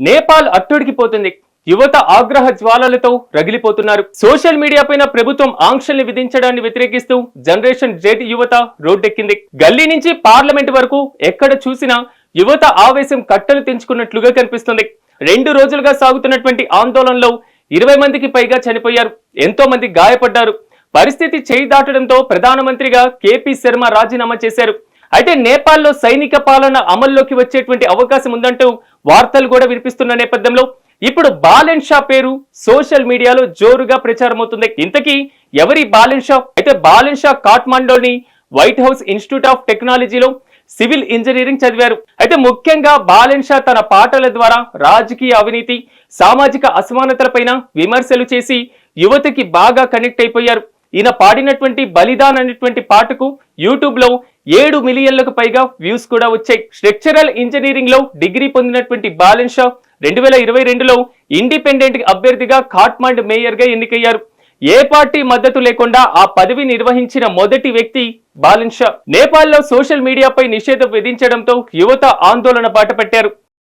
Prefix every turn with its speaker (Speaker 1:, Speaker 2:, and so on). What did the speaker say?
Speaker 1: నేపాల్ అట్టుడికిపోతుంది. యువత ఆగ్రహ జ్వాలలతో రగిలిపోతున్నారు. Social media పైన ప్రభుత్వం ఆంక్షల్ని విధించడాన్ని వ్యతిరేకిస్తూ జనరేషన్ జెడ్ యువత రోడ్డెక్కింది. గల్లీ నుంచి పార్లమెంట్ వరకు ఎక్కడ చూసినా యువత ఆవేశం కట్టలు తెంచుకున్నట్లుగా కనిపిస్తుంది. 2 రోజులుగా సాగుతున్నటువంటి ఆందోళనలో 20 మందికి పైగా చనిపోయారు, ఎంతో మంది గాయపడ్డారు. పరిస్థితి చేయి దాటడంతో ప్రధానమంత్రిగా కేపీ శర్మ రాజీనామా చేశారు. అయితే నేపాల్లో సైనిక పాలన అమల్లోకి వచ్చేటువంటి అవకాశం ఉందంటూ వార్తలు కూడా వినిపిస్తున్న నేపథ్యంలో ఇప్పుడు బాలెన్ షా పేరు సోషల్ మీడియాలో జోరుగా ప్రచారం అవుతుంది. ఇంతకీ ఎవరి బాలెన్ షా? అయితే బాలెన్ షా కాఠ్మండూలోని వైట్ హౌస్ ఇన్స్టిట్యూట్ ఆఫ్ టెక్నాలజీలో సివిల్ ఇంజనీరింగ్ చదివారు. అయితే ముఖ్యంగా బాలెన్ షా తన పాటల ద్వారా రాజకీయ అవినీతి, సామాజిక అసమానతలపైన విమర్శలు చేసి యువతకి బాగా కనెక్ట్ అయిపోయారు. ఈయన పాడినటువంటి బలిదాన్ అనేటువంటి పాటకు యూట్యూబ్ లో 7 మిలియన్లకు పైగా వ్యూస్ కూడా వచ్చాయి. స్ట్రక్చరల్ ఇంజనీరింగ్ లో డిగ్రీ పొందినటువంటి బాలెన్ షా 2022లో ఇండిపెండెంట్ అభ్యర్థిగా కాఠ్మండు మేయర్ గా ఎన్నికయ్యారు. ఏ పార్టీ మద్దతు లేకుండా ఆ పదవి నిర్వహించిన మొదటి వ్యక్తి బాలెన్ షా. నేపాల్లో సోషల్ మీడియాపై నిషేధం విధించడంతో యువత ఆందోళన బాటపట్టారు.